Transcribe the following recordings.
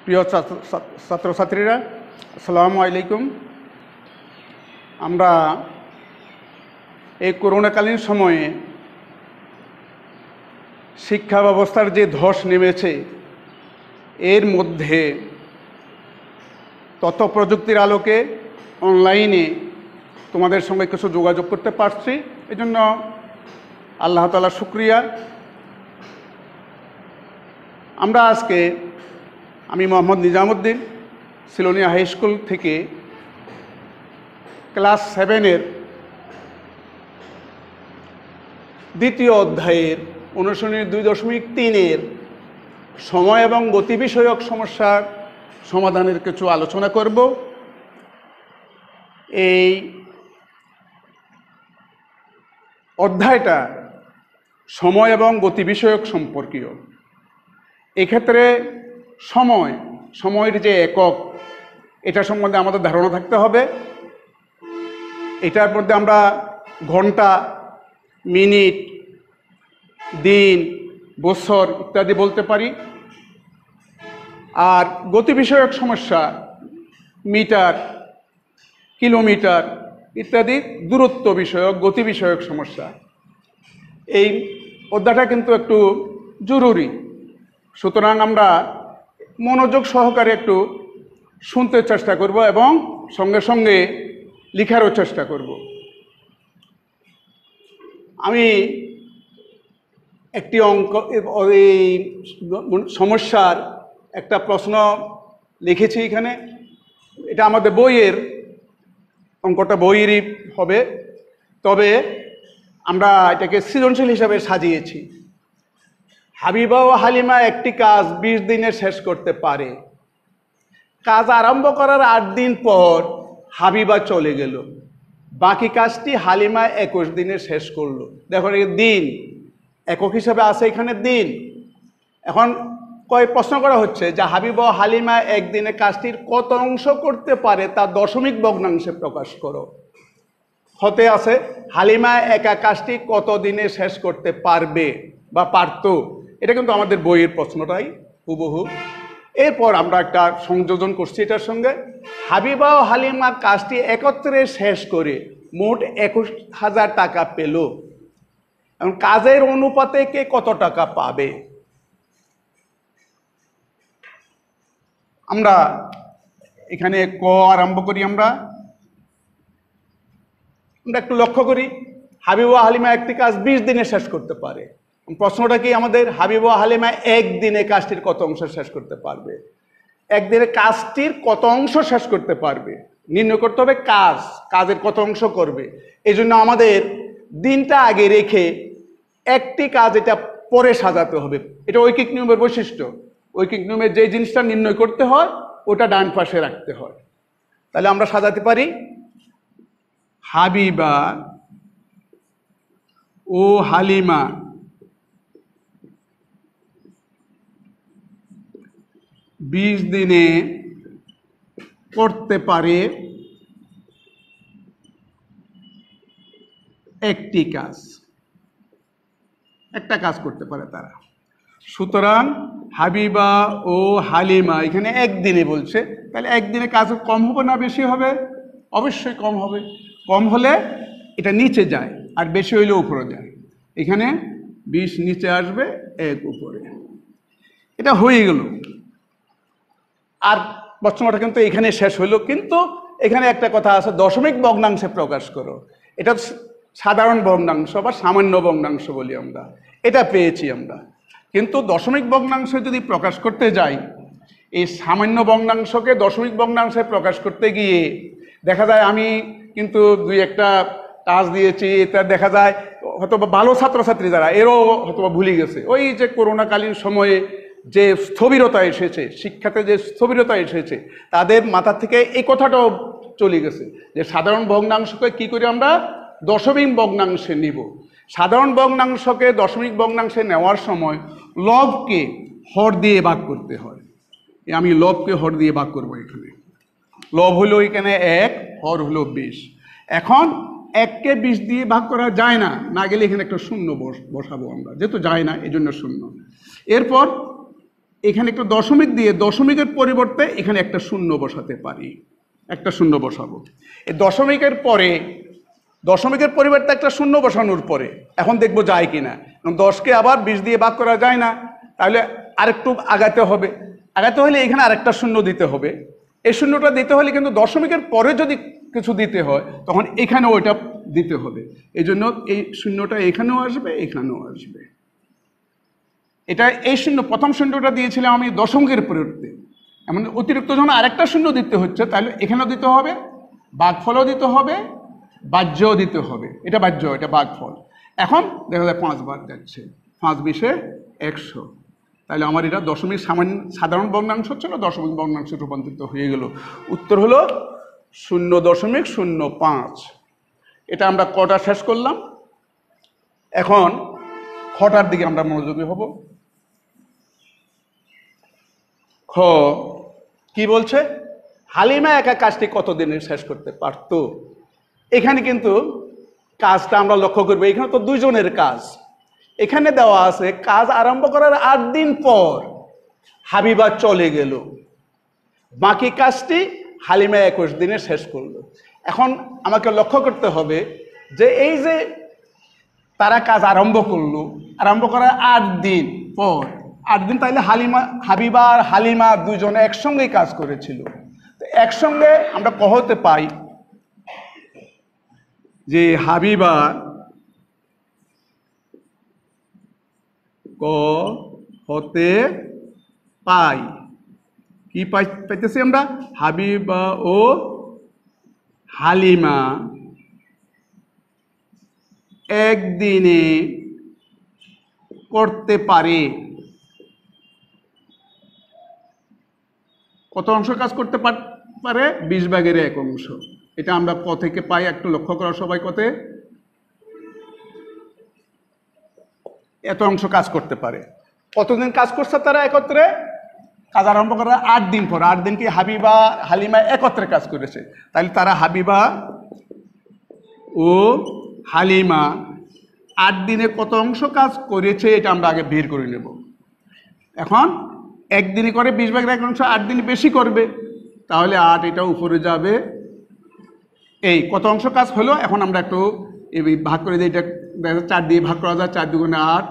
প্রিয় ছাত্রছাত্রীরা, আসসালামু আলাইকুম। আমরা এই করোনাকালীন সময়ে শিক্ষা ব্যবস্থার যে ধস নেমেছে, এর মধ্যে তথ্য প্রযুক্তির আলোকে অনলাইনে তোমাদের সঙ্গে কিছু যোগাযোগ করতে পারছি, এজন্য আল্লাহ তাআলার শুকরিয়া। আমরা আজকে আমি মোহাম্মদ নিজামুদ্দিন সিলোনিয়া হাই স্কুল থেকে ক্লাস 7-এর দ্বিতীয় অধ্যায়ের অনুশীলনী 2.3-এর সময় এবং গতি বিষয়ক সমস্যার সমাধানের কিছু আলোচনা করব। এই অধ্যায়টা সময় এবং গতি বিষয়ক সম্পর্কীয়। এক্ষেত্রে সময়ের যে একক, এটা সম্বন্ধে আমাদের ধারণা থাকতে হবে। এটার মধ্যে আমরা ঘন্টা, মিনিট, দিন, বছর ইত্যাদি বলতে পারি। আর গতি বিষয়ক সমস্যা মিটার, কিলোমিটার ইত্যাদি দূরত্ব বিষয়ক, গতি বিষয়ক সমস্যা। এই অধ্যায়টা কিন্তু একটু জরুরি, সুতরাং আমরা মনোযোগ সহকারে একটু শুনতে চেষ্টা করব এবং সঙ্গে সঙ্গে লেখারও চেষ্টা করব। আমি একটি এই সমস্যার একটা প্রশ্ন লিখেছি এখানে। এটা আমাদের বইয়ের অঙ্কটা বইয়েরই হবে, তবে আমরা এটাকে সৃজনশীল হিসাবে সাজিয়েছি। হাবিবা ও হালিমা একটি কাজ 20 দিনে শেষ করতে পারে। কাজ আরম্ভ করার 8 দিন পর হাবিবা চলে গেল। বাকি কাজটি হালিমা 21 দিনে শেষ করলো। দেখো, দিন একক হিসাবে আছে এখানে দিন। এখন প্রশ্ন করা হচ্ছে যে হাবিবা ও হালিমা একদিনে কাজটির কত অংশ করতে পারে তা দশমিক ভগ্নাংশে প্রকাশ করো। হতে আছে হালিমা একা কাজটি কত দিনে শেষ করতে পারবে বা পারত। এটা কিন্তু আমাদের বইয়ের প্রশ্নটাই হুবহু। এরপর আমরা একটা সংযোজন করছি এটার সঙ্গে। হাবিবা ও হালিমা কাজটি একত্রে শেষ করে মোট 21,000 টাকা পেল। এবং কাজের অনুপাতে কে কত টাকা পাবে? আমরা এখানে ক আরম্ভ করি। আমরা একটু লক্ষ্য করি, হাবিবা হালিমা একটি কাজ 20 দিনে শেষ করতে পারে। প্রশ্নটা কি আমাদের? হাবিবা হালিমা একদিনে কাজটির কত অংশ শেষ করতে পারবে? একদিনে কাজটির কত অংশ শেষ করতে পারবে নির্ণয় করতে হবে। কাজের কত অংশ করবে, এই জন্য আমাদের দিনটা আগে রেখে একটি কাজ এটা পরে সাজাতে হবে। এটা ঐকিক নিয়মের বৈশিষ্ট্য। ঐকিক নিয়মের যে জিনিসটা নির্ণয় করতে হয় ওটা ডান পাশে রাখতে হয়। তাহলে আমরা সাজাতে পারি হাবিবা ও হালিমা বিশ দিনে করতে পারে একটি কাজ। একটা কাজ করতে পারে তারা। সুতরাং হাবিবা ও হালিমা এখানে একদিনে বলছে, তাহলে একদিনে কাজ কম হবে না বেশি হবে? অবশ্যই কম হবে। কম হলে এটা নিচে যায়, আর বেশি হইলে উপরে যায়। এখানে 20 নিচে আসবে, 1 উপরে। এটা হয়ে গেল। আর প্রশ্নটা কিন্তু এখানে শেষ হইল, কিন্তু এখানে একটা কথা আছে, দশমিক ভগ্নাংশে প্রকাশ করো। এটা সাধারণ ভগ্নাংশ বা সামান্য ভগ্নাংশ বলি আমরা। এটা পেয়েছি আমরা, কিন্তু দশমিক ভগ্নাংশে যদি প্রকাশ করতে যাই, এই সামান্য ভগ্নাংশকে দশমিক ভগ্নাংশে প্রকাশ করতে গিয়ে দেখা যায় আমি কিন্তু 2-1টা কাজ দিয়েছি। এটা দেখা যায় হয়তো ভালো ছাত্রছাত্রী যারা, এরও হয়তো ভুলে গেছে। ওই যে করোনাকালীন সময়ে যে স্থবিরতা এসেছে, শিক্ষাতে যে স্থবিরতা এসেছে, তাদের মাথা থেকে এই কথাটাও চলে গেছে যে সাধারণ ভগ্নাংশকে কি করে আমরা দশমিক ভগ্নাংশে নিব। সাধারণ ভগ্নাংশকে দশমিক ভগ্নাংশে নেওয়ার সময় লবকে হর দিয়ে ভাগ করতে হয়। আমি লবকে হর দিয়ে ভাগ করবো। এখানে লব হলো এখানে 1, হর হলো 20। এখন 1কে 20 দিয়ে ভাগ করা যায় না, না গেলে এখানে একটা শূন্য বসাবো আমরা, যেহেতু যায় না এই জন্য শূন্য। এরপর এখানে একটা দশমিক দিয়ে দশমিকের পরিবর্তে এখানে একটা শূন্য বসাতে পারি, একটা শূন্য বসাবো। এই দশমিকের পরিবর্তে একটা শূন্য বসানোর পরে এখন দেখবো যায় কিনা। 10কে আবার 20 দিয়ে ভাগ করা যায় না, তাহলে আরেকটু আগাতে হবে। আগাতে হলে এখানে আরেকটা শূন্য দিতে হবে। এই শূন্যটা দিতে হলে কিন্তু দশমিকের পরে যদি কিছু দিতে হয় তখন এখানেও ওইটা দিতে হবে। এই জন্য এই শূন্যটা এখানেও আসবে, এখানেও আসবে। এটা এই শূন্য প্রথম শূন্যটা দিয়েছিলাম আমি দশমিকের পরিবর্তে, এমন অতিরিক্ত যখন আরেকটা শূন্য দিতে হচ্ছে তাহলে এখানেও দিতে হবে, ভাগফলও দিতে হবে, বাহ্যও দিতে হবে। এটা বাহ্য, এটা ভাগফল। এখন দেখা যায় 5 বার যাচ্ছে, 5 20 100। তাহলে আমার এটা দশমিক সাধারণ ভগ্নাংশ ছিল, দশমিক ভগ্নাংশে রূপান্তরিত হয়ে গেল। উত্তর হলো 0.05। এটা আমরা কটা শেষ করলাম। এখন খটার দিকে আমরা মনোযোগী হব। খ কি বলছে? হালিমা একা কাজটি কতদিনে শেষ করতে পারত? এখানে কিন্তু কাজটা আমরা লক্ষ্য করবো, এখানে তো দুইজনের কাজ। এখানে দেওয়া আছে কাজ আরম্ভ করার 8 দিন পর হাবিবা চলে গেল, বাকি কাজটি হালিমা 21 দিনে শেষ করলো। এখন আমাকে লক্ষ্য করতে হবে যে এই যে তারা কাজ আরম্ভ করলো, আরম্ভ করার 8 দিন পর, 8 দিন তাইলে হাবিবা আর হালিমা দুজনে একসঙ্গেই কাজ করেছিল। তো একসঙ্গে আমরা কহতে পাই যে হাবিবা হতে পাই, কি পাইতেছি আমরা? হাবিবা ও হালিমা একদিনে করতে পারে। কত অংশ কাজ করতে পারে? 20 ভাগের 1 অংশ। এটা আমরা ক থেকে পাই, একটু লক্ষ্য করা সবাই। কতে এত অংশ কাজ করতে পারে। কতদিন কাজ করছে তারা একত্রে? কাজ আরম্ভ করার 8 দিন পর। 8 দিন কি হাবিবা হালিমা একত্রে কাজ করেছে, তাহলে তারা হাবিবা ও হালিমা 8 দিনে কত অংশ কাজ করেছে এটা আমরা আগে বের করে নেব। এখন একদিনে করে 20 ভাগের 1 অংশ, 8 দিন বেশি করবে, তাহলে 8 এটা উপরে যাবে। এই কত অংশ কাজ হলো এখন আমরা একটু ভাগ করে দিই। এটা 4 দিয়ে ভাগ করা যায়, 4 দুগুণে 8,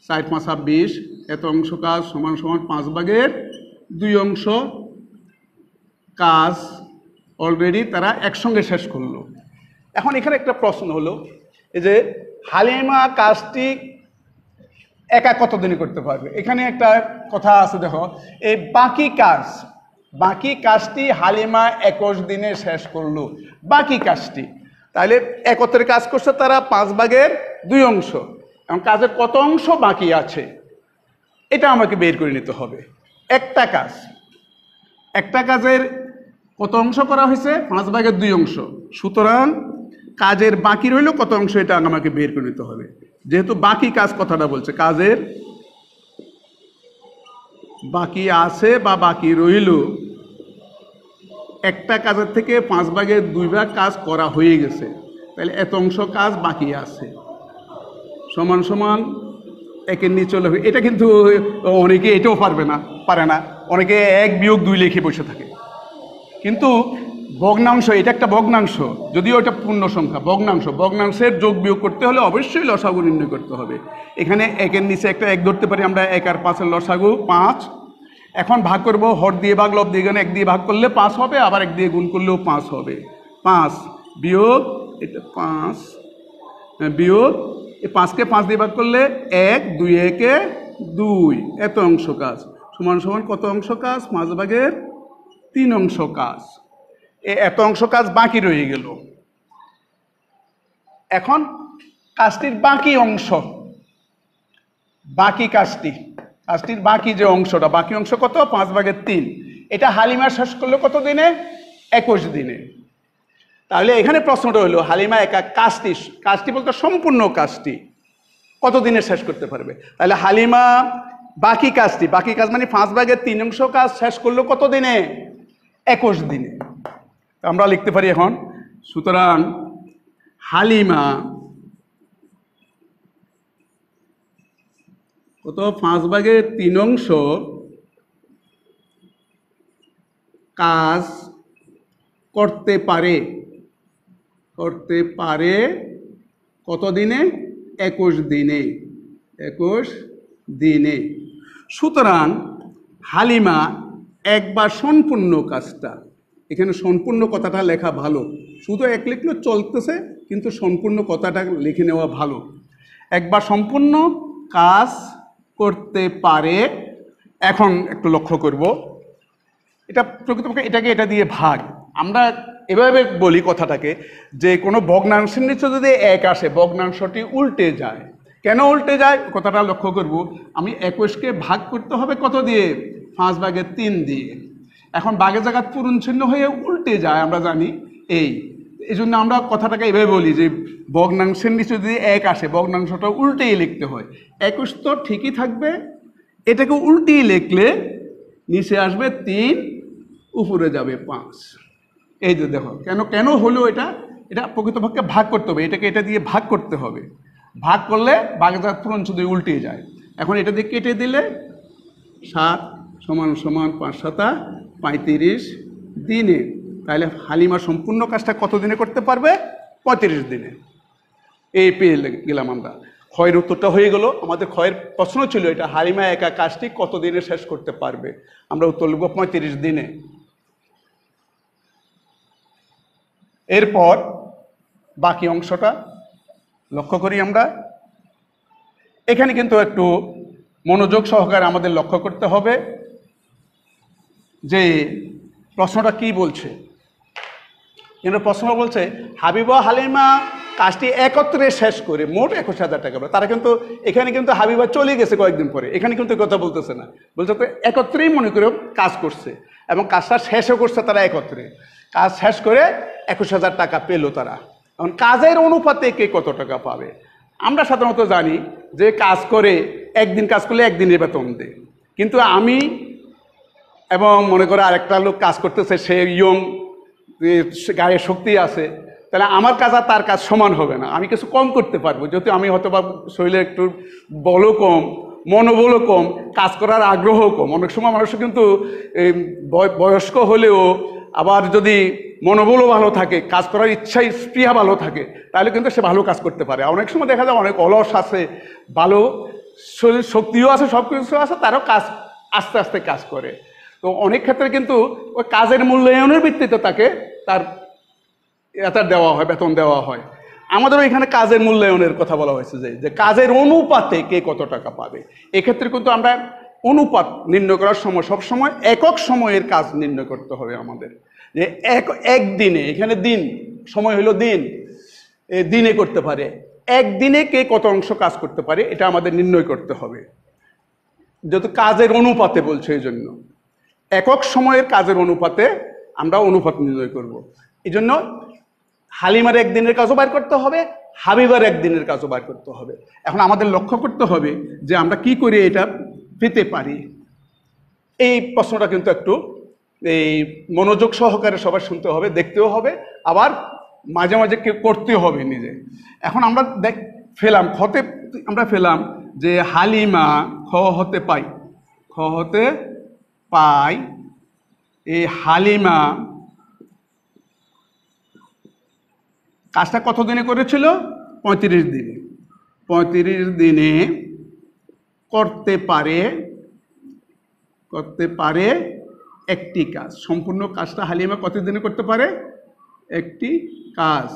4 5 20। এত অংশ কাজ সমান সমান 5 ভাগের 2 অংশ কাজ অলরেডি তারা একসঙ্গে শেষ করলো। এখন এখানে একটা প্রশ্ন হলো, এই যে হালিমা কাজটি একা কতদিনে করতে পারবে? এখানে একটা কথা আছে, দেখো, এই বাকি কাজটি হালিমা 21 দিনে শেষ করলো। বাকি কাজটি তাহলে একত্রে কাজ করছে তারা 5 ভাগের 2 অংশ, এবং কাজের কত অংশ বাকি আছে এটা আমাকে বের করে নিতে হবে। একটা কাজের কত অংশ করা হয়েছে? 5 ভাগের 2 অংশ। সুতরাং কাজের বাকি রইল কত অংশ, এটা আমাকে বের করে নিতে হবে। যেহেতু বাকি কাজ কথাটা বলছে, কাজের বাকি আছে বা বাকি রইল, একটা কাজের থেকে 5 ভাগের 2 ভাগ কাজ করা হয়ে গেছে, তাহলে এত অংশ কাজ বাকি আছে সমান সমান একের নিচে চলে। এটা কিন্তু অনেকে এটাও পারে না, অনেকে 1 বিয়োগ 2 লিখে বসে থাকে। কিন্তু ভগ্নাংশ, এটা একটা ভগ্নাংশ, যদিও এটা পূর্ণ সংখ্যা। ভগ্নাংশের যোগ বিয়োগ করতে হলে অবশ্যই লসাগু নির্ণয় করতে হবে। এখানে 1-এর নিচে একটা 1 ধরতে পারি আমরা, 1 আর 5-এর লসাগু 5। এখন ভাগ করব, হর দিয়ে ভাগ, লব দিয়ে গুণ। 1 দিয়ে ভাগ করলে 5 হবে, আবার 1 দিয়ে গুণ করলেও 5 হবে। 5 বিয়োগ এটা 5 বিয়োগ এই 5কে 5 দিয়ে ভাগ করলে 1, 2 1-এ 2। এত অংশ কাজ সমান সমান কত অংশ কাজ? 5 ভাগের 3 অংশ কাজ। এত অংশ কাজ বাকি রয়ে গেল। এখন কাজটির বাকি অংশ, কাজটির বাকি যে অংশটা, বাকি অংশ কত? 5 ভাগের 3। এটা হালিমা শেষ করলো কত দিনে? 21 দিনে। তাহলে এখানে প্রশ্নটা হলো, হালিমা একা কাজটি বলতে সম্পূর্ণ কাজটি কত দিনে শেষ করতে পারবে? তাহলে হালিমা বাকি কাজ মানে 5 ভাগের 3 অংশ কাজ শেষ করলো কত দিনে? 21 দিনে। আমরা লিখতে পারি এখন, সুতরাং হালিমা কত? 5 ভাগের 3 অংশ কাজ করতে পারে কত দিনে? 21 দিনে। 21 দিনে। সুতরাং হালিমা একবার সম্পূর্ণ কাজটা, এখানে সম্পূর্ণ কথাটা লেখা ভালো, শুধু এক লিখলে চলতেছে, কিন্তু সম্পূর্ণ কথাটা লিখে নেওয়া ভালো। একবার সম্পূর্ণ কাজ করতে পারে। এখন একটু লক্ষ্য করব, এটা প্রকৃতপক্ষে এটাকে এটা দিয়ে ভাগ। আমরা এভাবে বলি কথাটাকে যে কোনো ভগ্নাংশের নিচে যদি 1 আসে, ভগ্নাংশটি উল্টে যায়। কেন উল্টে যায় কথাটা লক্ষ্য করব। আমি 21কে ভাগ করতে হবে কত দিয়ে? 5/3 দিয়ে। এখন ভাগের জায়গা পূরণ চিহ্ন হয়ে উল্টে যায়, আমরা জানি। এই জন্য আমরা কথাটাকে এভাবে বলি যে ভগ্নাংশের নিচে যদি 1 আসে, ভগ্নাংশটা উল্টেই লিখতে হয়। 21 তো ঠিকই থাকবে, এটাকে উল্টিয়ে লিখলে নিচে আসবে 3, উপরে যাবে 5। এই যে দেখো কেন হলো এটা প্রকৃতপক্ষে ভাগ করতে হবে, এটাকে এটা দিয়ে ভাগ করতে হবে। ভাগ করলে ভাগের পূরণ শুধু উল্টে যায়। এখন এটা দিয়ে কেটে দিলে 7 = 5 7 35 দিনে। তাহলে হালিমা সম্পূর্ণ কাজটা কত দিনে করতে পারবে? 35 দিনে। এই পেয়ে গেলাম আমরা। ক্ষয়ের উত্তরটা হয়ে গেল। আমাদের ক্ষয়ের প্রশ্ন ছিল এটা, হালিমা একা কাজটি কত দিনে শেষ করতে পারবে? আমরা উত্তর লিখব 35 দিনে। এরপর বাকি অংশটা লক্ষ্য করি আমরা। এখানে কিন্তু একটু মনোযোগ সহকারে আমাদের লক্ষ্য করতে হবে যে প্রশ্নটা কি বলছে। কিন্তু প্রশ্ন বলছে হাবিবা হালিমা কাজটি একত্রে শেষ করে মোট 21,000 টাকা। তারা কিন্তু এখানে কিন্তু হাবিবা চলে গেছে কয়েকদিন পরে, এখানে কিন্তু কথা বলতেছে না, বলছে তো একত্রেই মনে করে কাজ করছে এবং কাজটা শেষও করছে তারা একত্রে। কাজ শেষ করে 21,000 টাকা পেল তারা। এখন কাজের অনুপাতে কে কত টাকা পাবে? আমরা সাধারণত জানি যে কাজ করে একদিন কাজ করলে একদিনের বেতন দেয়, কিন্তু আমি এবং মনে করে আরেকটা লোক কাজ করতেছে, সে ইয়ং, গায়ে শক্তি আছে, তাহলে আমার কাজ আর তার কাজ সমান হবে না, আমি কিছু কম করতে পারবো। যেহেতু আমি হয়তো বা শরীরে একটু বলও কম, মনোবলও কম, কাজ করার আগ্রহ কম। অনেক সময় মানুষের কিন্তু বয়স্ক হলেও আবার যদি মনোবলও ভালো থাকে, কাজ করার ইচ্ছাই স্পৃহা ভালো থাকে, তাহলে কিন্তু সে ভালো কাজ করতে পারে। অনেক সময় দেখা যায় অনেক অলস আছে, ভালো শরীর শক্তিও আছে, সব কিছু আছে, তারও কাজ আস্তে আস্তে কাজ করে। তো অনেক ক্ষেত্রে কিন্তু ওই কাজের মূল্যায়নের ভিত্তিতে তাকে তার এটা দেওয়া হয়, বেতন দেওয়া হয়। আমাদেরও এখানে কাজের মূল্যায়নের কথা বলা হয়েছে যে কাজের অনুপাতে কে কত টাকা পাবে। এক্ষেত্রে কিন্তু আমরা অনুপাত নির্ণয় করার সময় সবসময় একক সময়ের কাজ নির্ণয় করতে হবে আমাদের। যে একদিনে, এখানে দিন, সময় হলো দিন, দিনে করতে পারে, একদিনে কে কত অংশ কাজ করতে পারে এটা আমাদের নির্ণয় করতে হবে, যেহেতু কাজের অনুপাতে বলছে। এই জন্য একক সময়ের কাজের অনুপাতে আমরা অনুপাত নির্ণয় করব। এই জন্য হালিমার একদিনের কাজও বার করতে হবে, হাবিবার একদিনের কাজও বার করতে হবে। এখন আমাদের লক্ষ্য করতে হবে যে আমরা কি করে এটা পেতে পারি। এই প্রশ্নটা কিন্তু একটু এই মনোযোগ সহকারে সবার শুনতে হবে, দেখতেও হবে, আবার মাঝে মাঝে করতেও হবে নিজে। এখন আমরা ফেলাম খতে, আমরা ফেলাম যে হালিমা খ হতে পাই, খ হতে পাই, এই হালিমা কাজটা কত দিনে করেছিল? 35 দিনে। 35 দিনে করতে পারে একটি কাজ। সম্পূর্ণ কাজটা হালিমা কত দিনে করতে পারে? একটি কাজ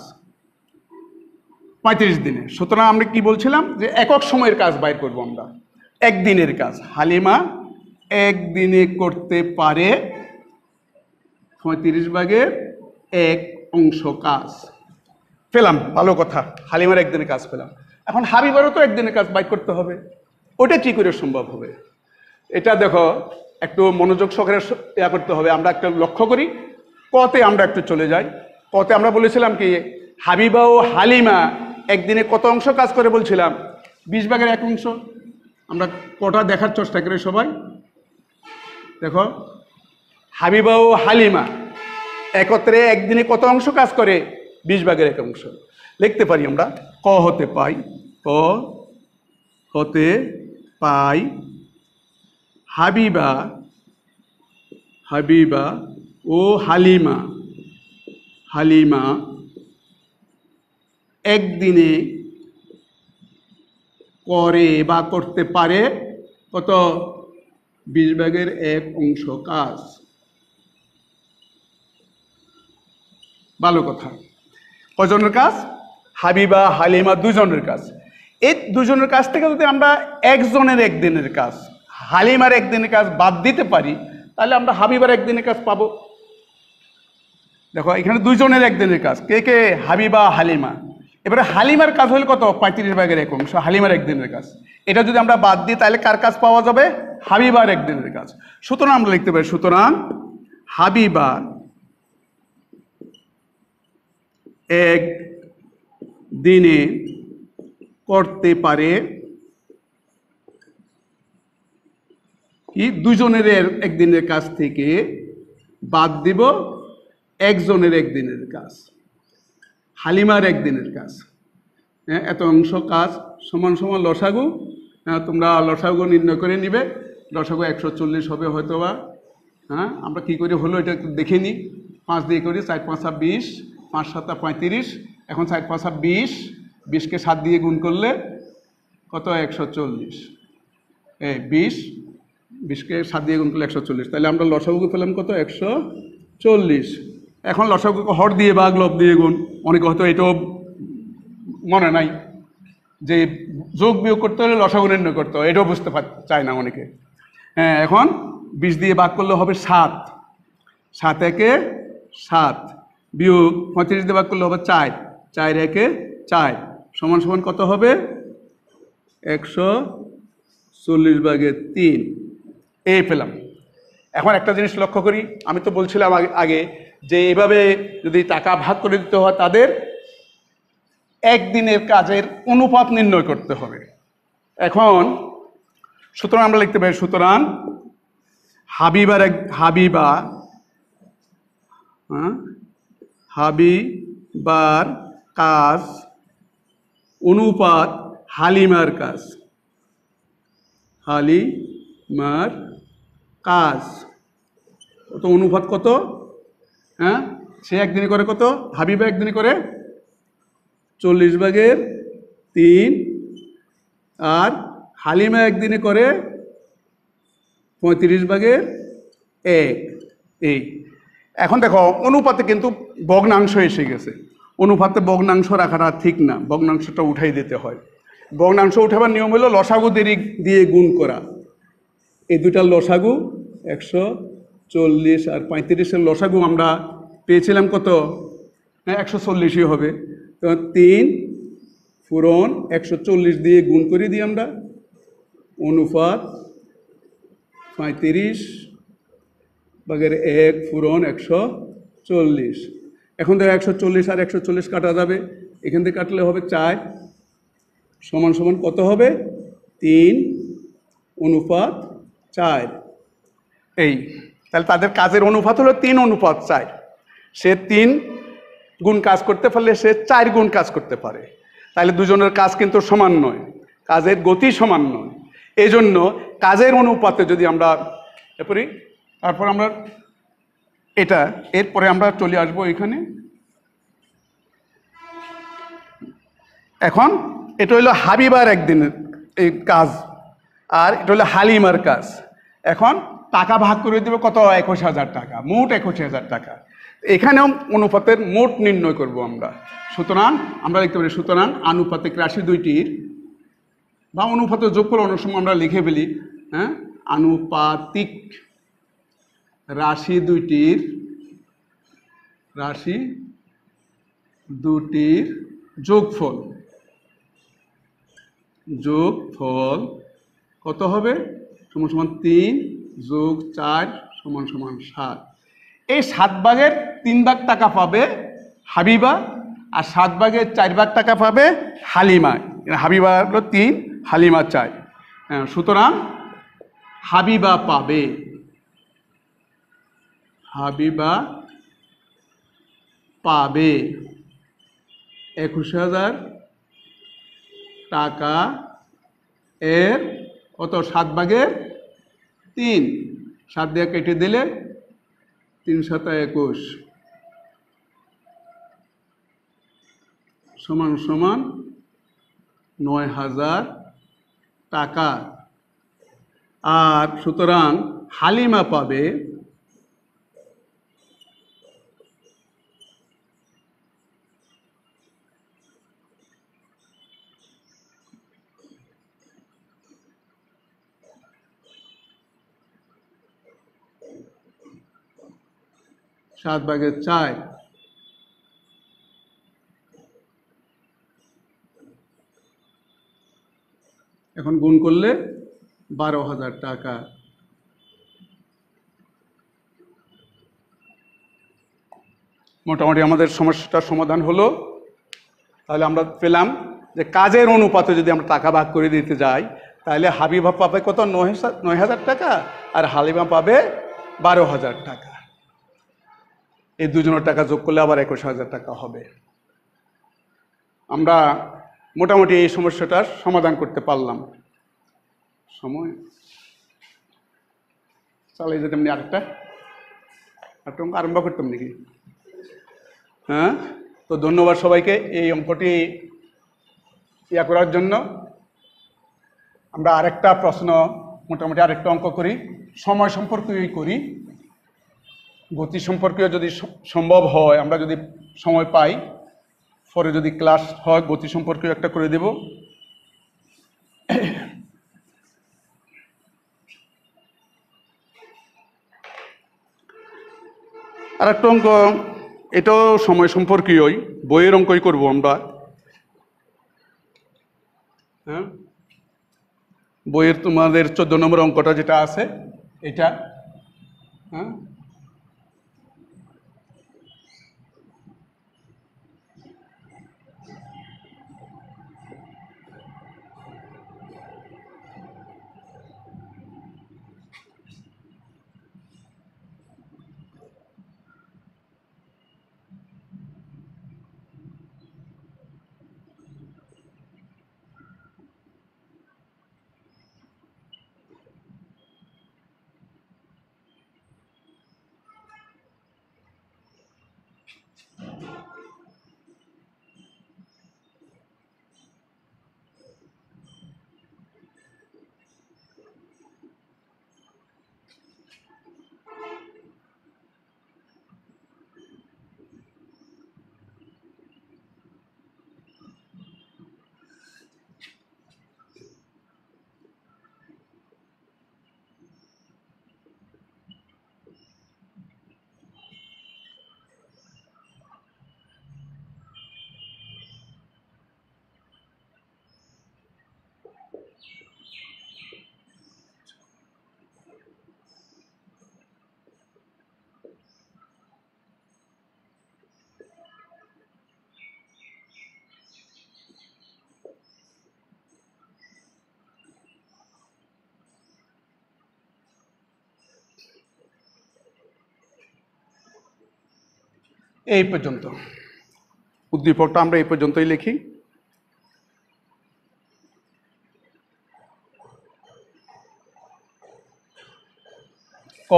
35 দিনে। সুতরাং আমরা কি বলছিলাম যে একক সময়ের কাজ বাইর করব আমরা, একদিনের কাজ। হালিমা একদিনে করতে পারে 35/1 অংশ কাজ। পেলাম, ভালো কথা, হালিমার একদিনের কাজ পেলাম। এখন হাবিবারও তো একদিনের কাজ বাইর করতে হবে, ওটা কি করে সম্ভব হবে? এটা দেখো একটু মনোযোগ সহকারে করতে হবে। আমরা একটা লক্ষ্য করি, কতে আমরা একটু চলে যাই। কতে আমরা বলেছিলাম কি হাবিবা ও হালিমা একদিনে কত অংশ কাজ করে বলছিলাম? 20/1 অংশ। আমরা কটা দেখার চেষ্টা করি সবাই। দেখো হাবিবা ও হালিমা একত্রে একদিনে কত অংশ কাজ করে? 20/1 অংশ। লিখতে পারি আমরা ক হতে পাই, ক হতে পাই হাবিবা ও হালিমা হালিমা একদিনে করে বা করতে পারে কত 20/1 কাজ। ভালো কথা। কজনের কাজ? হাবিবা হালিমা দুজনের কাজ। এই দুজনের কাছ থেকে যদি আমরা একজনের একদিনের কাজ, হালিমার একদিনের কাজ বাদ দিতে পারি, তাহলে আমরা হাবিবার একদিনের কাজ পাবো। দেখো এখানে দুজনের একদিনের কাজ, কে কে? হাবিবা হালিমা। এবারে হালিমার কাজ হলো কত? 35/1 হালিমার একদিনের কাজ। এটা যদি আমরা বাদ দিই তাহলে কার কাজ পাওয়া যাবে? হাবিবার একদিনের কাজ। সুতরাং আমরা লিখতে পারি, সুতরাং হাবিবা এক দিনে করতে পারে কি? দুজনের একদিনের কাজ থেকে বাদ দিব একজনের একদিনের কাজ, হালিমার একদিনের কাজ। হ্যাঁ, এত অংশ কাজ সমান সমান লসাগু। তোমরা লসাগু নির্ণয় করে নিবে। লসাগু 140 হবে হয়তোবা। হ্যাঁ, আমরা কি করে হলো এটা একটু দেখে নিই। 5 দিয়ে করি, 4 5 20, 5 7 35। এখন 4 5 20, 20কে 7 দিয়ে গুণ করলে কত? 140। 20কে 7 দিয়ে গুণ করলে 140। তাহলে আমরা লসাগুকে পেলাম কত? 140। এখন লসাগুকে হর দিয়ে ভাগ, লব দিয়ে গুণ। অনেকে হয়তো এটাও মনে নাই যে যোগ বিয়োগ করতে হলে লসাগু নির্ণয় করতে হয়, এটাও বুঝতে চায় না অনেকে। হ্যাঁ, এখন 20 দিয়ে ভাগ করলে হবে 7। 7 একে 7 বিয়োগ 35 দিয়ে ভাগ করলে হবে 4। 4 একে 4 সমান সমান কত হবে? 140/3। এই পেলাম। এখন একটা জিনিস লক্ষ্য করি, আমি তো বলছিলাম আগে যে এভাবে যদি টাকা ভাগ করে দিতে হয় তাদের একদিনের কাজের অনুপাত নির্ণয় করতে হবে। এখন সুতরাং আমরা লিখতে পারি, সুতরাং হাবিবার কাজ অনুপাত হালিমার কাজ। হালিমার কাজ কত? অনুপাত কত? হ্যাঁ, সে একদিনে করে কত? হাবিবা একদিনে করে 40/3 আর হালিমা একদিনে করে 35/1। এই এখন দেখো অনুপাতে কিন্তু ভগ্নাংশ এসে গেছে। অনুপাতে ভগ্নাংশ রাখাটা ঠিক না, ভগ্নাংশটা উঠাই দিতে হয়। ভগ্নাংশ উঠাবার নিয়ম হলো লসাগু দিয়ে গুণ করা। এই দুটার লসাগু 140 আর 35-এর লসাগু আমরা পেয়েছিলাম কত? 140ই হবে। তো 3 পূরণ 140 দিয়ে গুণ করে দিই আমরা, অনুপাত 35/1 পূরণ 140। এখন দেখো 140 আর 140 কাটা যাবে, এখান থেকে কাটলে হবে 4 সমান সমান কত হবে? 3/4। এই তাহলে তাদের কাজের অনুপাত হলো 3/4। সে 3 গুণ কাজ করতে পারলে সে 4 গুণ কাজ করতে পারে। তাহলে দুজনের কাজ কিন্তু সমান নয়, কাজের গতি সমান নয়। এই জন্য কাজের অনুপাতে যদি আমরা এরপরে তারপর আমরা এরপরে আমরা চলে আসবো এখানে। এখন এটা হলো হাবিবার একদিনের এই কাজ, আর এটা হলো হালিমার কাজ। এখন টাকা ভাগ করে দেবে কত? 21,000 টাকা, মোট 21,000 টাকা। এখানেও অনুপাতের মোট নির্ণয় করব আমরা। সুতরাং আমরা লিখতে পারি, সুতরাং আনুপাতিক রাশি দুইটির বা অনুপাতের যোগফল অনেক সময় আমরা লিখে ফেলি। হ্যাঁ, আনুপাতিক রাশি দুটির যোগফল কত হবে? সমান সমান 3 যোগ 4 সমান সমান 7। এই 7/3 টাকা পাবে হাবিবা, আর 7/4 টাকা পাবে হালিমা। হাবিবা হলো 3, হালিমা 4। সুতরাং হাবিবা পাবে 21,000 টাকা এর কত? 7/3। 7 দিয়ে কেটে দিলে 3×7=21 সমান সমান 9,000 টাকা। আর সুতরাং হালিমা পাবে 7/4। এখন গুণ করলে 12,000 টাকা। মোটামুটি আমাদের সমস্যাটার সমাধান হলো। তাহলে আমরা পেলাম যে কাজের অনুপাতে যদি আমরা টাকা ভাগ করে দিতে যাই, তাহলে হাবিবা পাবে কত? 9,000 টাকা, আর হালিমা পাবে 12,000 টাকা। এই দুজনের টাকা যোগ করলে আবার 21,000 টাকা হবে। আমরা মোটামুটি এই সমস্যাটার সমাধান করতে পারলাম। সময় চালিয়ে যেতাম নি, আরেকটা অঙ্ক আরম্ভ করতাম নাকি? হ্যাঁ, তো ধন্যবাদ সবাইকে এই অঙ্কটি করার জন্য। আমরা আরেকটা প্রশ্ন, মোটামুটি আরেকটা অঙ্ক করি, সময় সম্পর্কীয়ই করি। গতি সম্পর্কীয় যদি সম্ভব হয়, আমরা যদি সময় পাই, পরে যদি ক্লাস হয় গতি সম্পর্কীয় একটা করে দেব। আরেকটা অঙ্ক, এটাও সময় সম্পর্কীয়ই, বইয়ের অঙ্কই করব আমরা। হ্যাঁ, বইয়ের তোমাদের 14 নম্বর অঙ্কটা যেটা আছে এটা। হ্যাঁ, এই পর্যন্ত উদ্দীপকটা আমরা এই পর্যন্তই লিখি। ক,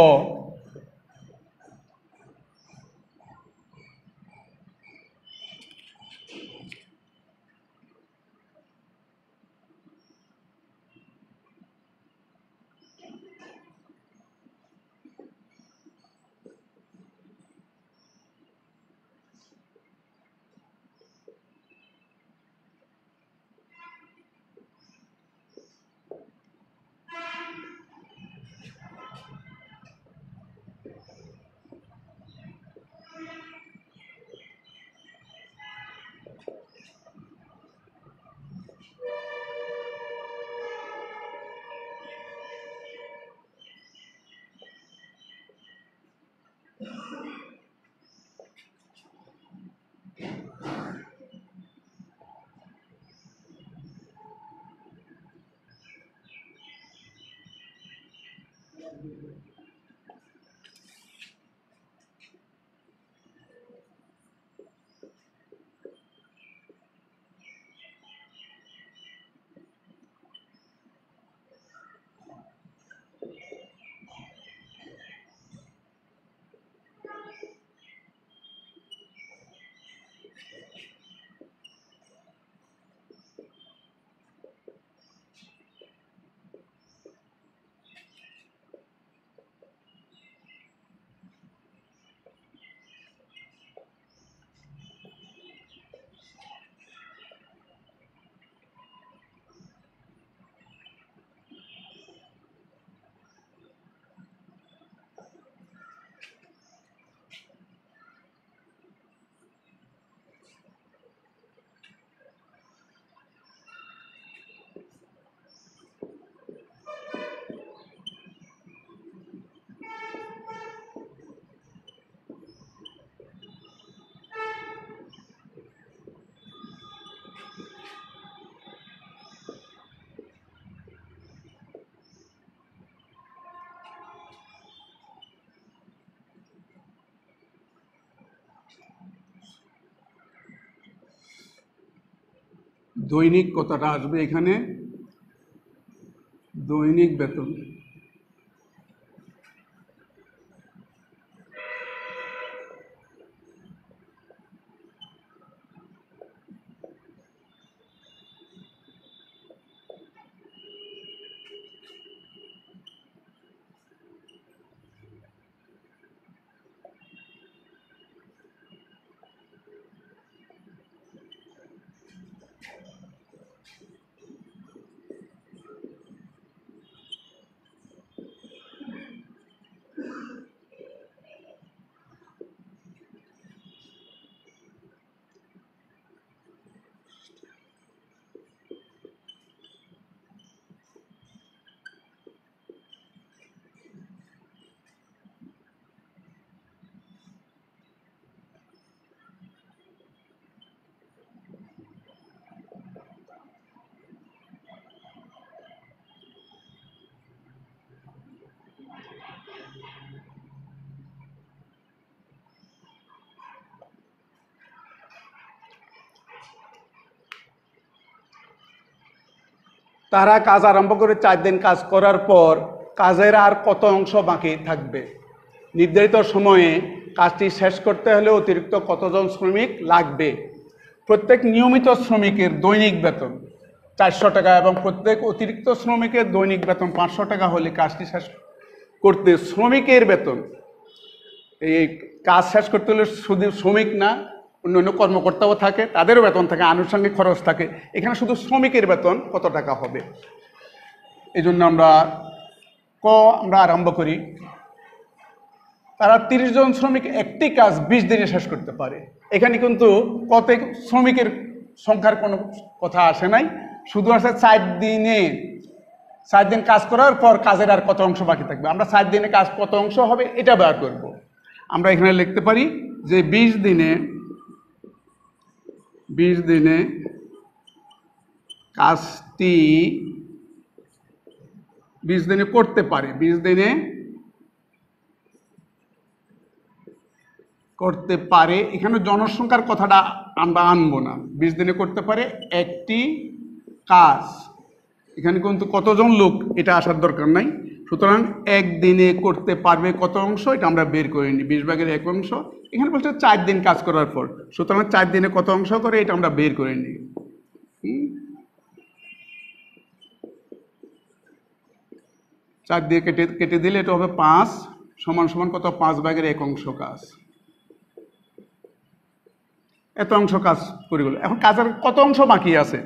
দৈনিক কতটা আসবে এখানে, দৈনিক বেতন তারা কাজ আরম্ভ করে 4 দিন কাজ করার পর কাজের আর কত অংশ বাকি থাকবে, নির্ধারিত সময়ে কাজটি শেষ করতে হলে অতিরিক্ত কতজন শ্রমিক লাগবে। প্রত্যেক নিয়মিত শ্রমিকের দৈনিক বেতন 400 টাকা এবং প্রত্যেক অতিরিক্ত শ্রমিকের দৈনিক বেতন 500 টাকা হলে কাজটি শেষ করতে শ্রমিকের বেতন, এই কাজ শেষ করতে হলে শুধু শ্রমিক না, অন্যান্য কর্মকর্তাও থাকে, তাদেরও বেতন থাকে, আনুষঙ্গিক খরচ থাকে। এখানে শুধু শ্রমিকের বেতন কত টাকা হবে, এই জন্য আমরা আরম্ভ করি। তারা 30 জন শ্রমিক একটি কাজ 20 দিনে শেষ করতে পারে। এখানে কিন্তু কত শ্রমিকের সংখ্যার কোনো কথা আসে নাই, শুধু আছে 4 দিন কাজ করার পর কাজের আর কত অংশ বাকি থাকবে। আমরা 4 দিনে কাজ কত অংশ হবে এটা বের করব। আমরা এখানে লিখতে পারি যে 20 দিনে কাজটি 20 দিনে করতে পারে, 20 দিনে করতে পারে। এখানে জনসংখ্যার কথাটা আমরা আনবো না, 20 দিনে করতে পারে একটি কাজ। এখানে কিন্তু কতজন লোক এটা আসার দরকার নাই, সুতরাং একদিনে করতে পারবে কত অংশ এটা আমরা বের করে নিই, 20 ভাগের 1 অংশ। এখানে বলছে 4 দিন কাজ করার পর, সুতরাং 4 দিনে কত অংশ করে এটা আমরা বের করে নিই। 4 দিয়ে কেটে দিলে এটা হবে 5 সমান কত, 5 ভাগের 1 অংশ কাজ। এত অংশ কাজ করে গেল। এখন কাজের কত অংশ বাকি আছে,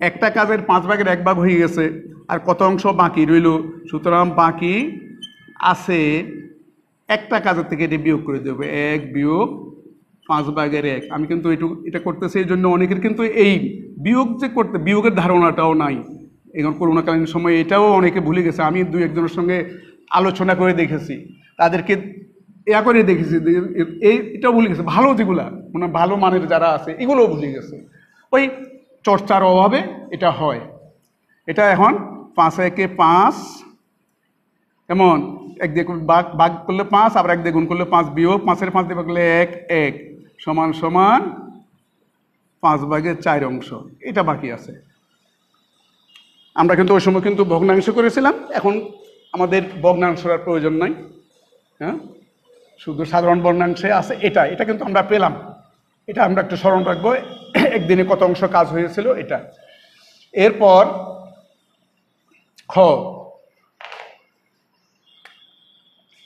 একটা কাজের 5 ভাগের 1 ভাগ হয়ে গেছে, আর কত অংশ বাকি রইল, সুতরাং বাকি আছে একটা কাজের থেকে এটি বিয়োগ করে দেবে, 1 বিয়োগ 5 ভাগের 1। আমি কিন্তু এটা করতেছি এই জন্য অনেকের কিন্তু এই বিয়োগের ধারণাটাও নাই। এখন করোনাকালীন সময় এটাও অনেকে ভুলে গেছে। আমি 2-1 জনের সঙ্গে আলোচনা করে দেখেছি, তাদেরকে করে দেখেছি এটাও ভুলে গেছে। ভালো যেগুলা মানে ভালো মানের যারা আছে এগুলোও ভুলে গেছে, ওই চর্চার অভাবে এটা হয়। এটা এখন 5 একে 5, এমন 1 দিয়ে ভাগ করলে 5, আবার 1 দিয়ে গুণ করলে 5, বিয়োগ 5-এর 5 দিয়ে ভাগ করলে 1 সমান 5 ভাগের 4 অংশ, এটা বাকি আছে। আমরা কিন্তু ওই সময় কিন্তু ভগ্নাংশ করেছিলাম, এখন আমাদের ভগ্নাংশের প্রয়োজন নাই, হ্যাঁ, শুধু সাধারণ ভগ্নাংশে আছে। এটা কিন্তু আমরা পেলাম, এটা আমরা একটু স্মরণ রাখবো, একদিনে কত অংশ কাজ হয়েছিল এটা। এরপর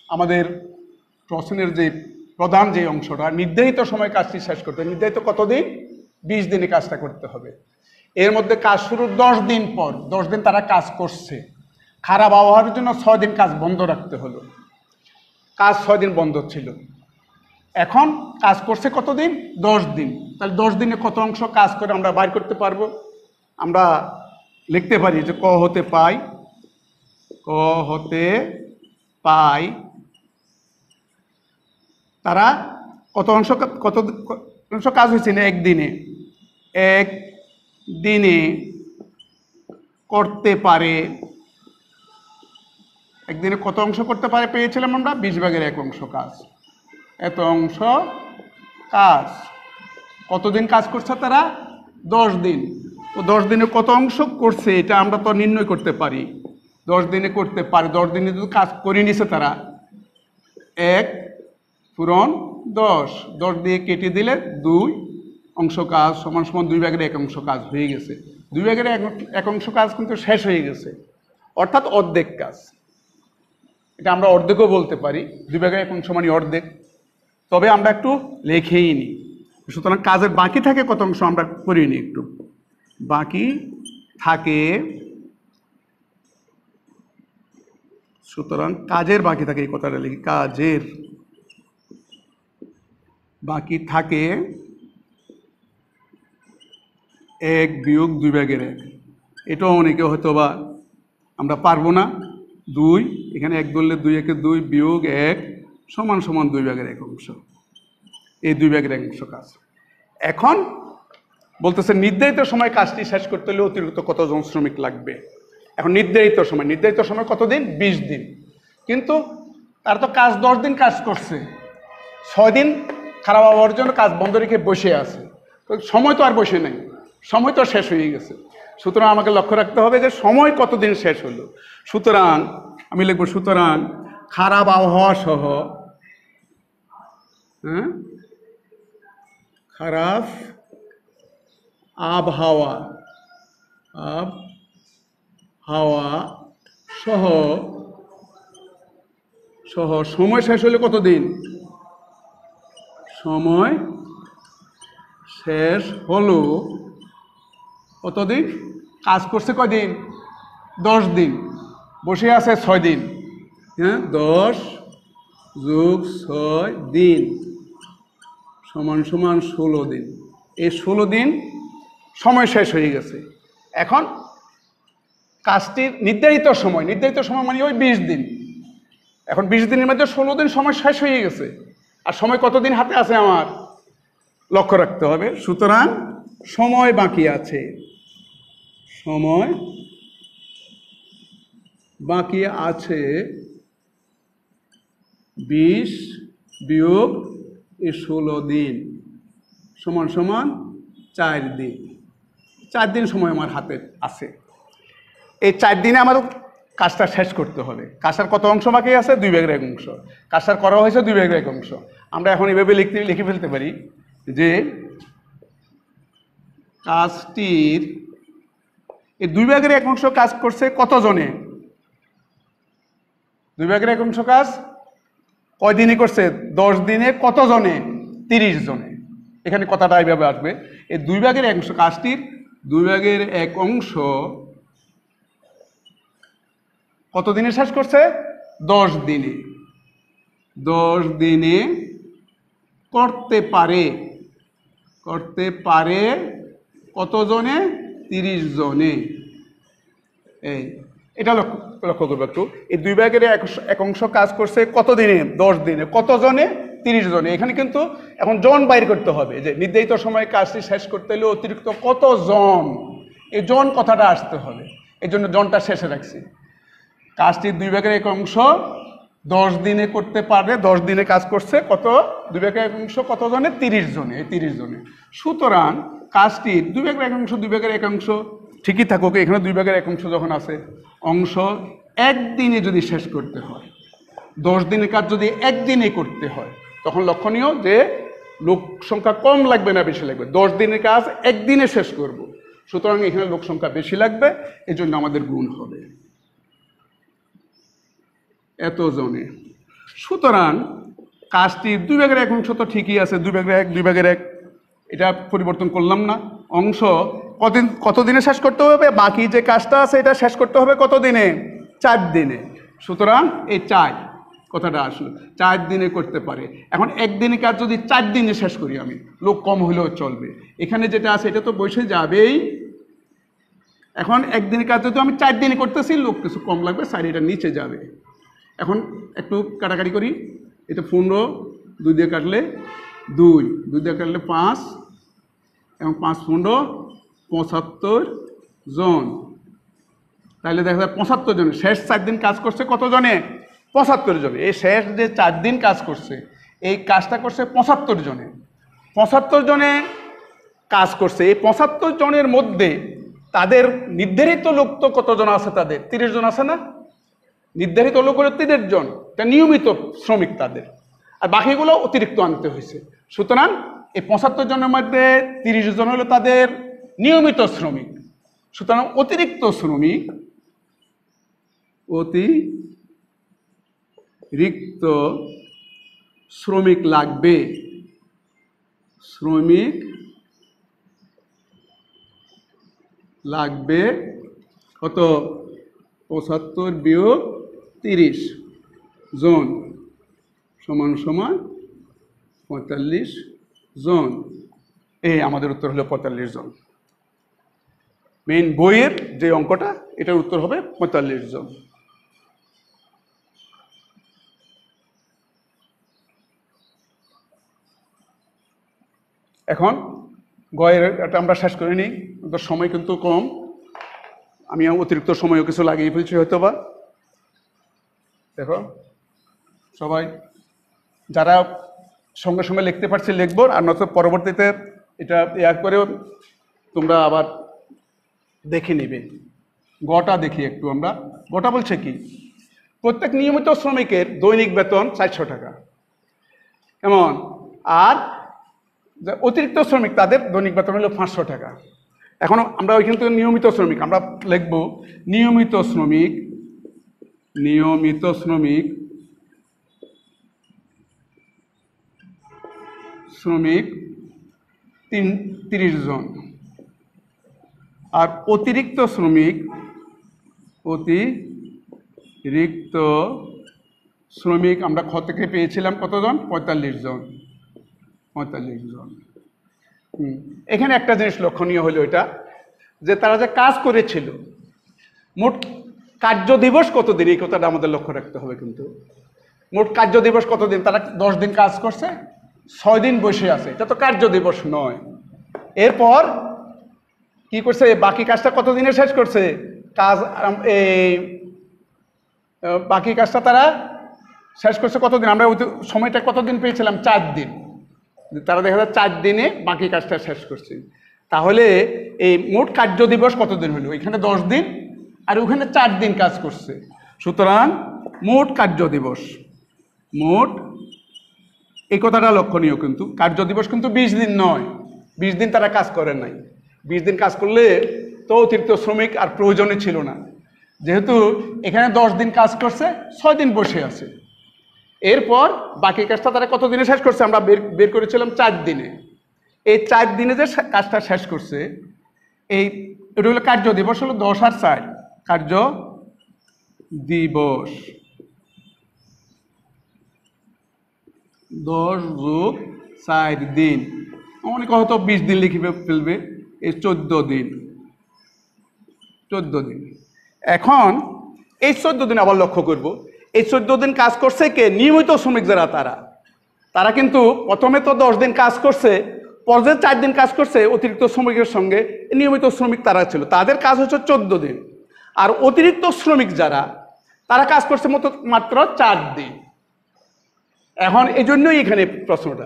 আমাদের প্রশ্নের যে প্রধান যে অংশটা, নির্ধারিত সময় কাজটি শেষ করতে, নির্ধারিত কতদিন, 20 দিনে কাজটা করতে হবে। এর মধ্যে কাজ শুরুর 10 দিন পর, 10 দিন তারা কাজ করছে, খারাপ আবহাওয়ার জন্য 6 দিন কাজ বন্ধ রাখতে হলো, কাজ 6 দিন বন্ধ ছিল। এখন কাজ করছে কতদিন, 10 দিন। তাহলে 10 দিনে কত অংশ কাজ করে আমরা বাইর করতে পারবো। আমরা লিখতে পারি যে ক হতে পাই তারা কত অংশ কাজ হয়েছে না, একদিনে করতে পারে। একদিনে কত অংশ করতে পারে পেয়েছিলাম আমরা, 20 ভাগের 1 অংশ কাজ। এত অংশ কাজ, কতদিন কাজ করছে তারা, 10 দিন। ও 10 দিনে কত অংশ করছে এটা আমরা তো নির্ণয় করতে পারি। 10 দিনে করতে পারে, 10 দিনে যদি কাজ করে নিছে তারা 1 পূরণ 10, 10 দিয়ে কেটে দিলে 2 অংশ কাজ সমান সমান 2 ভাগের 1 অংশ কাজ হয়ে গেছে। 2 ভাগের 1 অংশ কাজ কিন্তু শেষ হয়ে গেছে, অর্থাৎ অর্ধেক কাজ। এটা আমরা অর্ধেকও বলতে পারি, 2 ভাগের 1 অংশ মানে অর্ধেক। তবে আমরা একটু লিখেই নিই। সুতরাং কাজের বাকি থাকে কত অংশ আমরা করিনি একটু। বাকি থাকে, সুতরাং কাজের বাকি থাকে, এই কথাটা লিখি, কাজের বাকি থাকে 1 বিয়োগ 2 ভাগের 1। এটাও অনেকে হয়তো বা আমরা পারবো না। 2 এখানে 1 ধরলে 2 একে 2 বিয়োগ 1 সমান সমান 2 ভাগের 1 অংশ। এই 2 ভাগের 1 অংশ কাজ। এখন বলতেছে নির্ধারিত সময় কাজটি শেষ করতে হলে অতিরিক্ত কতজন শ্রমিক লাগবে। এখন নির্ধারিত সময় কতদিন? 20 দিন। কিন্তু তার তো কাজ 10 দিন কাজ করছে, 6 দিন খারাপ হওয়ার জন্য কাজ বন্ধ রেখে বসে আছে। তো সময় তো আর বসে নেই, সময় তো শেষ হয়ে গেছে। সুতরাং আমাকে লক্ষ্য রাখতে হবে যে সময় কতদিন শেষ হলো। সুতরাং আমি লিখব, সুতরাং খারাপ আবহাওয়া সহ, খারাপ আবহাওয়া সহ সময় শেষ হলে কতদিন? সময় শেষ হলো কতদিন? কাজ করছে কয়দিন? 10 দিন, বসে আছে 6 দিন। 10 যোগ 6 দিন সমান সমান 16 দিন। এই 16 দিন সময় শেষ হয়ে গেছে। এখন কাজটির নির্ধারিত সময় মানে ওই 20 দিন। এখন 20 দিনের মধ্যে 16 দিন সময় শেষ হয়ে গেছে, আর সময় কতদিন হাতে আছে আমার লক্ষ্য রাখতে হবে। সুতরাং সময় বাকি আছে, সময় বাকি আছে 20 বিয়োগ 16 দিন সমান সমান 4 দিন। 4 দিন সময় আমার হাতে আছে। এই 4 দিনে আমার কাজটা শেষ করতে হবে। কাজটার কত অংশ বাকি আছে? 2 ভাগের 1 অংশ। কাজটা করা হয়েছে 2 ভাগের 1 অংশ। আমরা এখন এভাবে লিখে ফেলতে পারি যে কাজটির এই 2 ভাগের 1 অংশ কাজ করছে কতজনে? 2 ভাগের 1 অংশ কাজ কয় দিনে করছে? 10 দিনে। কতজনে? 30 জনে। এখানে কথাটা এইভাবে আসবে, এই 2 ভাগের 1 অংশ কাজটির 2 ভাগের 1 অংশ কত দিনে শেষ করছে? 10 দিনে। 10 দিনে করতে পারে কতজনে? 30 জনে। এই এটা লক্ষ্য করবো একটু। এই 2 ভাগের 1 অংশ কাজ করছে কত দিনে? 10 দিনে। কতজনে? 30 জনে। এখানে কিন্তু এখন জন বাইর করতে হবে, যে নির্ধারিত সময়ে কাজটি শেষ করতে হলে অতিরিক্ত কতজন, এই জন কথাটা আসতে হবে। এই জন্য জনটা শেষে রাখছি। কাজটির 2 ভাগের 1 অংশ 10 দিনে করতে পারে, 10 দিনে কাজ করছে কত? 2 ভাগের 1 অংশ কতজনে? 30 জনে। এই 30 জনে। সুতরাং কাজটির 2 ভাগের 1 অংশ 2 ভাগের 1 অংশ ঠিকই থাকুক, এখানে 2 ভাগের 1 অংশ যখন আছে, অংশ 1 দিনে যদি শেষ করতে হয়, 10 দিনের কাজ যদি 1 দিনে করতে হয়, তখন লক্ষণীয় যে লোক সংখ্যা কম লাগবে না বেশি লাগবে। 10 দিনের কাজ 1 দিনে শেষ করব, সুতরাং এখানে লোক সংখ্যা বেশি লাগবে, এই জন্য আমাদের গুণ হবে এত জনে। সুতরাং কাজটির 2 ভাগের 1 অংশ তো ঠিকই আছে, 2 ভাগের 1 2 ভাগের 1, এটা পরিবর্তন করলাম না। অংশ কত দিনে শেষ করতে হবে? বাকি যে কাজটা আছে এটা শেষ করতে হবে কত দিনে? 4 দিনে। সুতরাং এই 4 কথাটা আসলো, 4 দিনে করতে পারে। এখন 1 দিনের কাজ যদি 4 দিনে শেষ করি আমি, লোক কম হলেও চলবে। এখানে যেটা আছে এটা তো বসে যাবেই। এখন 1 দিনের কাজ যদি আমি 4 দিনে করতেছি, লোক কিছু কম লাগবে, 4 এটা নিচে যাবে। এখন একটু কাটাকাটি করি। এটা 15, 2 দিয়ে কাটলে 2 দিয়ে কাটলে 5, এবং 5 15 75 জন। তাহলে দেখা যায় 75 জন। শেষ 4 দিন কাজ করছে কত জনে? 75 জনে। এই শেষ যে 4 দিন কাজ করছে, এই কাজটা করছে 75 জনে। 75 জনে কাজ করছে। এই 75 জনের মধ্যে তাদের নির্ধারিত লোক তো কতজন আছে, তাদের 30 জন আছে না, নির্ধারিত লোক হলো 30 জন, এটা নিয়মিত শ্রমিক তাদের, আর বাকিগুলো অতিরিক্ত আনতে হয়েছে। সুতরাং এই 75 জনের মধ্যে 30 জন হলো তাদের নিয়মিত শ্রমিক। সুতরাং অতিরিক্ত শ্রমিক লাগবে, কত? 75 বিয়োগ 30 জন সমান 45 জন। এই আমাদের উত্তর হলো 45 জন। মেইন বইয়ের যে অঙ্কটা, এটার উত্তর হবে 45 জন। এখন গয়ের এটা আমরা শেষ করে নিই, সময় কিন্তু কম, আমি অতিরিক্ত সময়ও কিছু লাগিয়ে ফেলছি হয়তো বা। দেখো সবাই যারা সঙ্গে সঙ্গে লিখতে পারছি লিখবো, আর নয়তো পরবর্তীতে এটা করেও তোমরা আবার দেখে নিবে। গটা দেখি একটু আমরা। গটা বলছে কি, প্রত্যেক নিয়মিত শ্রমিকের দৈনিক বেতন 400 টাকা, কেমন? আর অতিরিক্ত শ্রমিক তাদের দৈনিক বেতন হলো 500 টাকা। এখন আমরা ওইখান থেকে নিয়মিত শ্রমিক আমরা লিখব, নিয়মিত শ্রমিক 30 জন, আর অতিরিক্ত শ্রমিক আমরা খ থেকে পেয়েছিলাম কতজন? 45 জন। এখানে একটা জিনিস লক্ষণীয় হলো এটা, যে তারা যে কাজ করেছিল, মোট কার্য দিবস কতদিন, এই কথাটা আমাদের লক্ষ্য রাখতে হবে। কিন্তু মোট কার্য দিবস কতদিন? তারা 10 দিন কাজ করছে, 6 দিন বসে আছে, এটা তো কার্য দিবস নয়। এরপর কি করছে? বাকি কাজটা কতদিনে শেষ করছে? বাকি কাজটা তারা শেষ করছে কতদিন? আমরা সময়টা কতদিন পেয়েছিলাম? 4 দিন। তারা দেখা যায় 4 দিনে বাকি কাজটা শেষ করছে। তাহলে এই মোট কার্য দিবস কতদিন হলো? এখানে 10 দিন আর ওখানে 4 দিন কাজ করছে। সুতরাং মোট কার্য দিবস, এই কথাটা লক্ষণীয়, কিন্তু কার্য দিবস কিন্তু 20 দিন নয়। 20 দিন তারা কাজ করে নাই। 20 দিন কাজ করলে তো অতিরিক্ত শ্রমিক আর প্রয়োজনই ছিল না, যেহেতু এখানে 10 দিন কাজ করছে, 6 দিন বসে আছে। এরপর বাকি কাজটা তারা কত দিনে শেষ করছে? আমরা বের করেছিলাম 4 দিনে। এই 4 দিনে যে কাজটা শেষ করছে, এটা হলো কার্য দিবস, হলো 10 আর 4 কার্য দিবস। 10 যোগ 4 দিন, অনেকে হয়তো 20 দিন লিখে ফেলবে, এই 14 দিন। এখন এই 14 দিন আবার লক্ষ্য করব, এই 14 দিন কাজ করছে কে? নিয়মিত শ্রমিক যারা, তারা কিন্তু প্রথমে তো 10 দিন কাজ করছে, পর্যায়ে 4 দিন কাজ করছে অতিরিক্ত শ্রমিকের সঙ্গে। নিয়মিত শ্রমিক তারা ছিল, তাদের কাজ হচ্ছে 14 দিন। আর অতিরিক্ত শ্রমিক যারা, তারা কাজ করছে মাত্র 4 দিন। এখন এই জন্যই এখানে প্রশ্নটা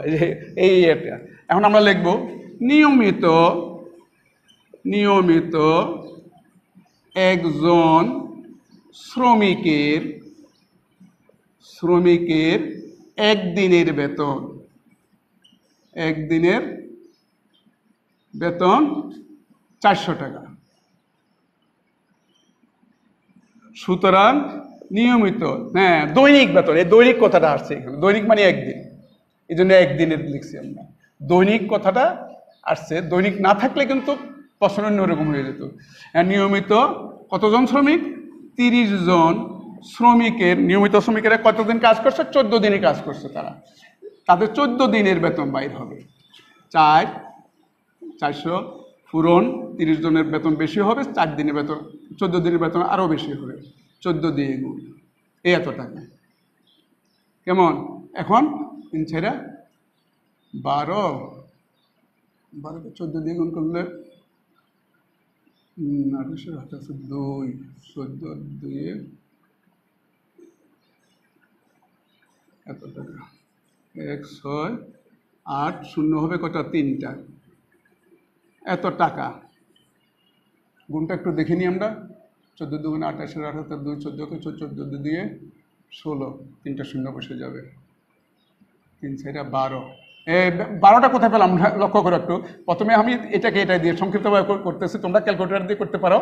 এটা। এখন আমরা লিখব নিয়মিত একজন শ্রমিকের একদিনের বেতন 400 টাকা। সুতরাং নিয়মিত, হ্যাঁ, দৈনিক বেতন, এই দৈনিক কথাটা আসছে এখানে, দৈনিক মানে একদিন, এই জন্য একদিনের লিখছি আমরা। দৈনিক কথাটা আসছে, দৈনিক না থাকলে কিন্তু প্রশ্ন অন্যরকম হয়ে যেত। নিয়মিত কতজন শ্রমিক? 30 জন শ্রমিকের, নিয়মিত শ্রমিকেরা কতদিন কাজ করছে? 14 দিনে কাজ করছে তারা, তাদের 14 দিনের বেতন বাইর হবে। 400 পূরণ 30 জনের বেতন বেশি হবে, 4 দিনের বেতন, 14 দিনের বেতন আরও বেশি হবে, 14 দিয়ে গুণ, এই এত টাকা। কেমন? এখন 3 × 12, 12কে 14 দিয়ে গুণ করলে 2, 14 দিয়ে এত টাকা, 1, 6, 8, 0 হবে কটা? 3টা, এত টাকা। গুণটা একটু দেখে নিই আমরা। 14 দুগুণে 28, 78, 2, 14কে 14 দিয়ে 16, 3টা শূন্য বসে যাবে, 3 4 12। 12টা কোথায় পেলাম লক্ষ্য করো একটু। প্রথমে আমি এটাকে এটা দিয়ে সংক্ষিপ্তভাবে করতেছি, তোমরা ক্যালকুলেটর দিয়ে করতে পারো।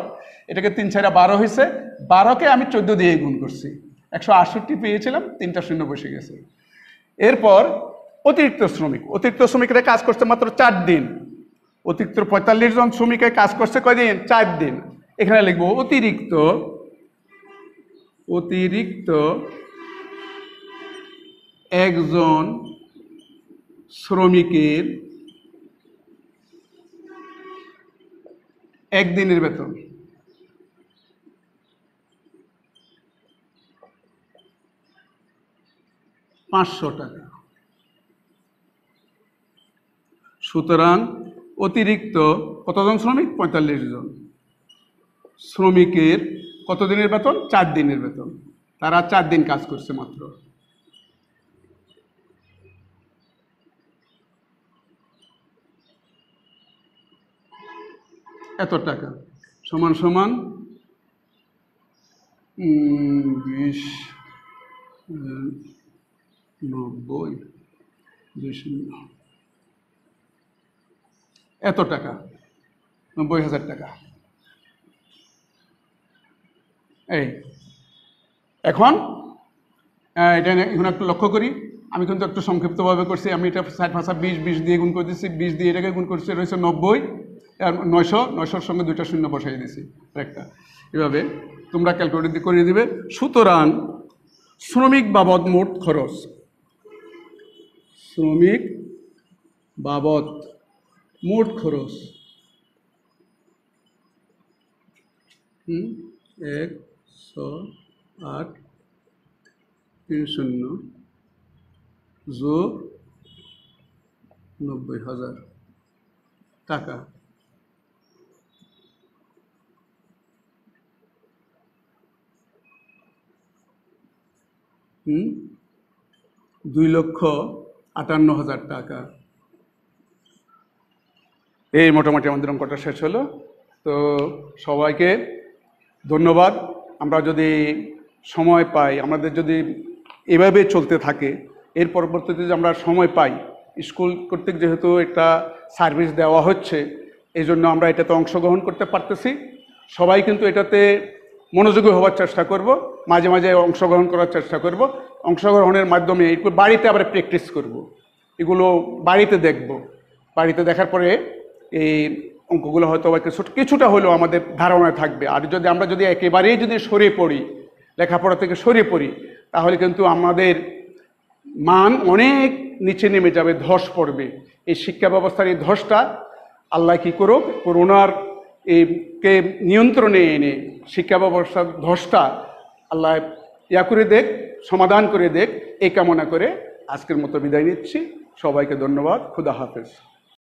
এটাকে 3 4 12 হয়েছে, 12কে আমি 14 দিয়ে গুণ করছি, 168 পেয়েছিলাম, 3টা শূন্য বসে গেছে। এরপর অতিরিক্ত শ্রমিকরা কাজ করছে মাত্র 4 দিন। অতিরিক্ত 45 জন শ্রমিকের কাজ করছে কয়দিন? 4 দিন। এখানে লিখবো অতিরিক্ত একজন শ্রমিকের একদিনের বেতন। টাকা। সুতরাং অতিরিক্ত কতজন শ্রমিক? 45 জন শ্রমিকের কত দিনের বেতন? 4 দিনের বেতন। তারা 4 দিন কাজ করছে মাত্র। এত টাকা সমান সমান 20 90 এত টাকা, 90,000 টাকা। এই এখন এটা এখন একটু লক্ষ্য করি, আমি কিন্তু একটু সংক্ষিপ্তভাবে করছি। আমি এটা 60 ভাষা 20 দিয়ে গুণ করে দিচ্ছি, 20 দিয়ে এটাকে গুণ করছি, রয়েছে 90, আর 900 সঙ্গে 2টা শূন্য বসাই দিয়েছি একটা। এভাবে তোমরা ক্যালকুলেটর দিয়ে করে দিবে। সুতরাং শ্রমিক বাবদ মোট খরচ, শ্রমিক বাবদ মোট খরচ 10830 যোগ 90,000 টাকা। হুম 2,58,000 টাকা। এই মোটামুটি আমাদের অঙ্কটা শেষ হলো। তো সবাইকে ধন্যবাদ। আমরা যদি সময় পাই, আমাদের যদি এভাবে চলতে থাকে, এর পরবর্তীতে যদি আমরা সময় পাই, স্কুল কর্তৃক যেহেতু একটা সার্ভিস দেওয়া হচ্ছে, এই জন্য আমরা এটাতে অংশগ্রহণ করতে পারতেছি। সবাই কিন্তু এটাতে মনোযোগী হওয়ার চেষ্টা করব, মাঝে মাঝে অংশগ্রহণ করার চেষ্টা করব। অংশগ্রহণের মাধ্যমে একটু বাড়িতে আবার প্র্যাকটিস করব, এগুলো বাড়িতে দেখব। বাড়িতে দেখার পরে এই অঙ্কগুলো হয়তো কিছুটা হলেও আমাদের ধারণায় থাকবে। আর আমরা যদি একেবারেই সরে পড়ি, লেখাপড়া থেকে সরে পড়ি, তাহলে কিন্তু আমাদের মান অনেক নিচে নেমে যাবে, ধস পড়বে। এই শিক্ষা ব্যবস্থার এই ধসটা আল্লাহ কী করুক, করোনার কে নিয়ন্ত্রণে এনে শিক্ষা ব্যবস্থার ধসটা আল্লাহ করে দেখ, সমাধান করে দেখ, এই কামনা করে আজকের মতো বিদায় নিচ্ছি। সবাইকে ধন্যবাদ। খুদা হাফেজ।